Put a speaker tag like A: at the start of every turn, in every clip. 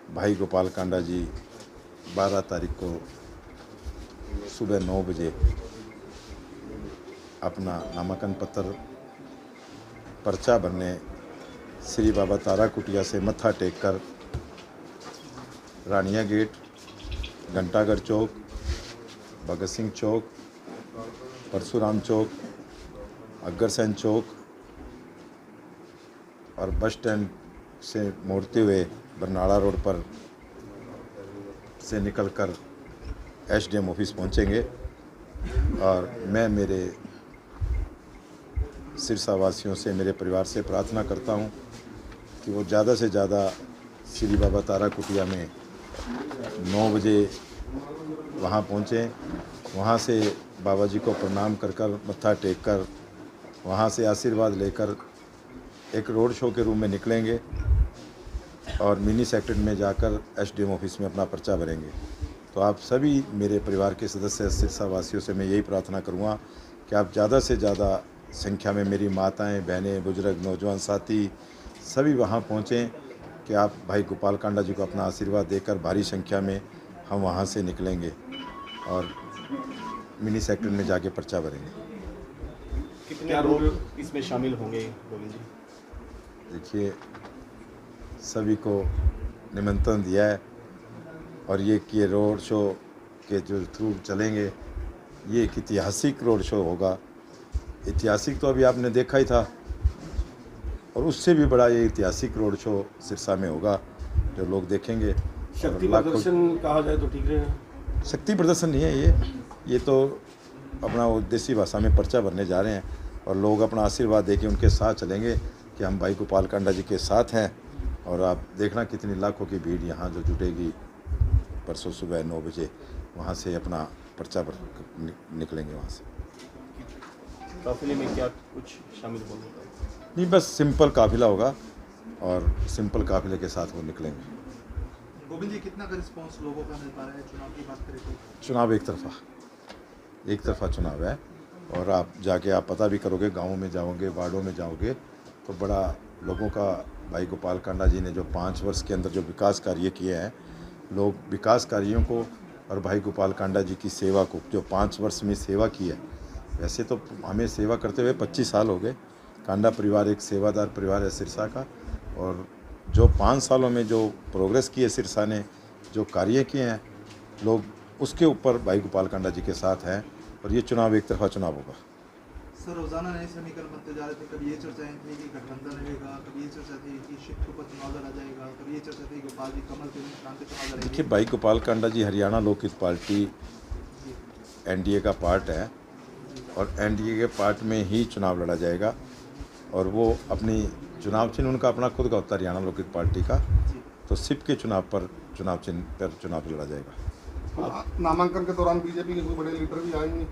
A: भाई गोपाल कांडा जी 12 तारीख को सुबह 9 बजे अपना नामांकन पत्र पर्चा भरने श्री बाबा तारा कुटिया से मत्था टेक कर रानिया गेट, घंटाघर चौक, भगत सिंह चौक, परशुराम चौक, अग्रसेन चौक और बस स्टैंड से मोड़ते हुए बरनाला रोड पर से निकलकर एसडीएम ऑफिस पहुंचेंगे। और मैं मेरे सिरसा वासियों से, मेरे परिवार से प्रार्थना करता हूं कि वो ज़्यादा से ज़्यादा श्री बाबा तारा कुटिया में 9 बजे वहाँ पहुँचें। वहाँ से बाबा जी को प्रणाम कर मत्था टेक कर वहाँ से आशीर्वाद लेकर एक रोड शो के रूप में निकलेंगे और मिनी सेक्रेटरी में जाकर एसडीएम ऑफिस में अपना पर्चा भरेंगे। तो आप सभी मेरे परिवार के सदस्य सिरसा वासियों से मैं यही प्रार्थना करूँगा कि आप ज़्यादा से ज़्यादा संख्या में, मेरी माताएं, बहनें, बुजुर्ग, नौजवान साथी सभी वहाँ पहुँचें कि आप भाई गोपाल कांडा जी को अपना आशीर्वाद देकर भारी संख्या में हम वहाँ से निकलेंगे और मिनी सेक्रेटरी में जाके पर्चा भरेंगे।
B: कितने लोग इसमें शामिल होंगे गोविंद जी?
A: देखिए, सभी को निमंत्रण दिया है और ये रोड शो के जो थ्रू चलेंगे, ये एक ऐतिहासिक रोड शो होगा। ऐतिहासिक तो अभी आपने देखा ही था और उससे भी बड़ा ये ऐतिहासिक रोड शो सिरसा में होगा जो लोग देखेंगे।
B: शक्ति प्रदर्शन कहा जाए तो ठीक रहेगा।
A: शक्ति प्रदर्शन नहीं है ये तो अपना वो देसी भाषा में पर्चा भरने जा रहे हैं और लोग अपना आशीर्वाद देके उनके साथ चलेंगे कि हम भाई गोपाल कांडा जी के साथ हैं। और आप देखना कितनी लाखों की भीड़ यहाँ जो जुटेगी परसों सुबह 9 बजे वहाँ से अपना पर्चा भर निकलेंगे वहाँ से।
B: काफिले में क्या कुछ शामिल होगा?
A: नहीं, बस सिंपल काफिला होगा और सिंपल काफिले के साथ वो निकलेंगे।
C: गोविंद जी, कितना का रिस्पांस लोगों का मिल पा रहा है चुनाव की बात करें तो?
A: चुनाव एक तरफा चुनाव है और आप जाके आप पता भी करोगे, गाँवों में जाओगे, वार्डों में जाओगे तो बड़ा लोगों का भाई गोपाल कांडा जी ने जो 5 वर्ष के अंदर जो विकास कार्य किए हैं, लोग विकास कार्यों को और भाई गोपाल कांडा जी की सेवा को जो 5 वर्ष में सेवा की है, वैसे तो हमें सेवा करते हुए 25 साल हो गए। कांडा परिवार एक सेवादार परिवार है सिरसा का और जो 5 सालों में जो प्रोग्रेस की है सिरसा ने, जो कार्य किए हैं, लोग उसके ऊपर भाई गोपाल कांडा जी के साथ हैं और ये चुनाव एक तरफा चुनाव होगा।
C: सर, रोजाना नए समीकरण बनते जा रहे थे। कभी ये चर्चाएं थी कि गठबंधन रहेगा, कभी ये चर्चा थी कि शिफ्ट के ऊपर चुनाव लड़ा जाएगा, कभी ये चर्चा थी गोपाल जी कमल के निशान पे चुनाव लड़ेंगे।
A: देखिए, भाई गोपाल कांडा जी हरियाणा लोक हित पार्टी एनडीए का पार्ट है और एनडीए के पार्ट में ही चुनाव लड़ा जाएगा और वो अपनी चुनाव चिन्ह उनका अपना खुद का होता है हरियाणा लोक हित पार्टी का, तो सिप के चुनाव पर चुनाव चिन्ह पर चुनाव लड़ा जाएगा।
D: नामांकन के दौरान बीजेपी के कोई बड़े लीडर भी आएंगे?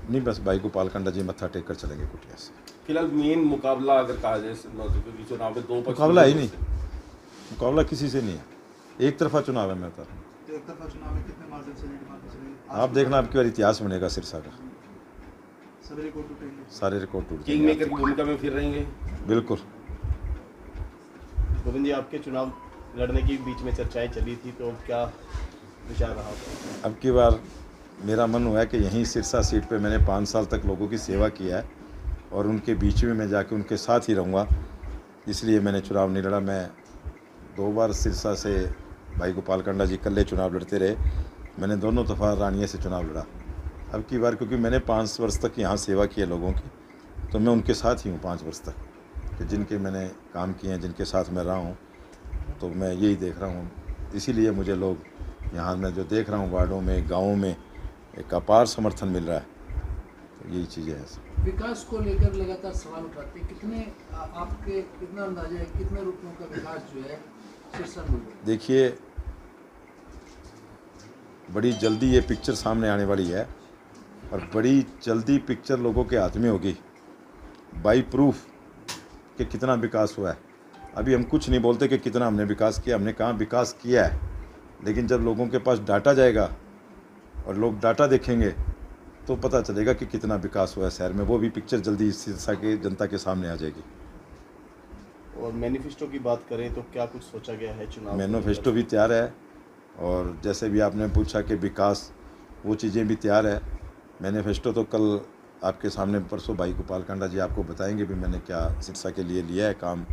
A: नहीं, बस भाई गोपाल कांडा जी मत्था टेक कर चलेंगे कुटिया से।
B: फिलहाल मेन मुकाबला अगर कहा जाए चुनाव में, 2 पक्ष
A: मुकाबला ही नहीं, मुकाबला किसी से नहीं है, एक तरफा चुनाव है। मैं बता रहा हूँ,
C: तो एक तरफा चुनाव में कितने मार्जिन से लीड मार्जिन चलेगी?
A: आप देखना आपकी बार इतिहास बनेगा सिरसा का,
C: सभी रिकॉर्ड टूटेंगे,
A: सारे रिकॉर्ड टूट
B: किंग मेकर की
A: जाएंगे।
B: भूमिका में फिर रहेंगे।
A: बिल्कुल।
B: गोविंद जी, आपके चुनाव लड़ने की बीच में चर्चाएं चली थी, तो क्या विचार रहा था?
A: अब की बार मेरा मन हुआ है कि यहीं सिरसा सीट पे मैंने 5 साल तक लोगों की सेवा किया है और उनके बीच में मैं जाके उनके साथ ही रहूँगा, इसलिए मैंने चुनाव नहीं लड़ा। मैं 2 बार सिरसा से भाई गोपाल कांडा जी इकल्ले चुनाव लड़ते रहे, मैंने दोनों दफ़ा रानिया से चुनाव लड़ा। अब की बार क्योंकि मैंने 5 वर्ष तक यहाँ सेवा की है लोगों की, तो मैं उनके साथ ही हूँ 5 वर्ष तक, कि जिनके मैंने काम किए हैं, जिनके साथ मैं रहा हूँ, तो मैं यही देख रहा हूँ। इसीलिए मुझे लोग यहाँ मैं जो देख रहा हूँ वार्डों में, गाँवों में एक अपार समर्थन मिल रहा है, तो यही चीज़ें हैं।
E: विकास को लेकर लगातार सवाल उठाते हैं, कितने आपके कितना अंदाजा है, कितने रुपयों का विकास जो है सिरसा में? देखिए,
A: बड़ी जल्दी ये पिक्चर सामने आने वाली है और बड़ी जल्दी पिक्चर लोगों के हाथ में होगी बाई प्रूफ कि कितना विकास हुआ है। अभी हम कुछ नहीं बोलते कि कितना हमने विकास किया, हमने कहाँ विकास किया है, लेकिन जब लोगों के पास डाटा जाएगा और लोग डाटा देखेंगे तो पता चलेगा कि कितना विकास हुआ है शहर में। वो भी पिक्चर जल्दी सिरसा के जनता के सामने आ जाएगी।
B: और मैनिफेस्टो की बात करें तो क्या कुछ सोचा गया है चुनाव?
A: मैनिफेस्टो भी तैयार है और जैसे भी आपने पूछा कि विकास, वो चीज़ें भी तैयार है। मैनिफेस्टो तो कल आपके सामने परसों भाई गोपाल कांडा जी आपको बताएंगे भी मैंने क्या सिरसा के लिए लिया है काम,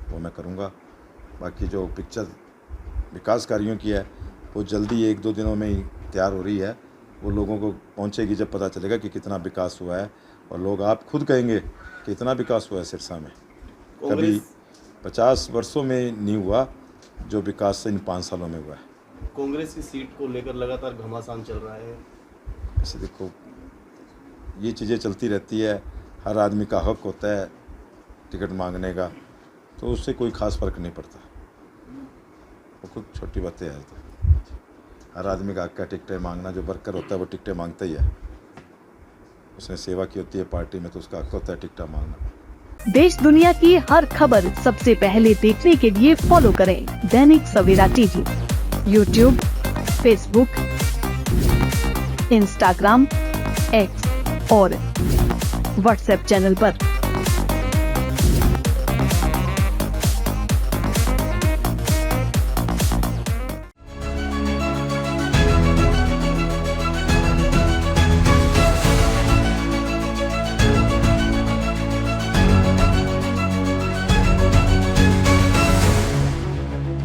A: वो मैं करूँगा। बाकी जो पिक्चर विकास कार्यों की है वो जल्दी 1-2 दिनों में ही तैयार हो रही है। वो लोगों को पहुँचेगी जब पता चलेगा कि कितना विकास हुआ है, और लोग आप खुद कहेंगे कि इतना विकास हुआ है सिरसा में। कभी 50 वर्षों में नहीं हुआ जो विकास इन 5 सालों में हुआ है।
B: कांग्रेस की सीट को लेकर लगातार घमासान चल रहा है।
A: ऐसे देखो, ये चीज़ें चलती रहती है, हर आदमी का हक होता है टिकट मांगने का, तो उससे कोई ख़ास फ़र्क नहीं पड़ता। वो कुछ छोटी बातें हैं, तो हर आदमी का हक है टिकटें मांगना। जो वर्कर होता है वो टिकटें मांगता ही है, उसने सेवा की होती है पार्टी में, तो उसका हक होता है टिकटें मांगना।
F: देश दुनिया की हर खबर सबसे पहले देखने के लिए फॉलो करें Dainik Savera TV, YouTube, Facebook, Instagram, X और व्हाट्सएप चैनल पर।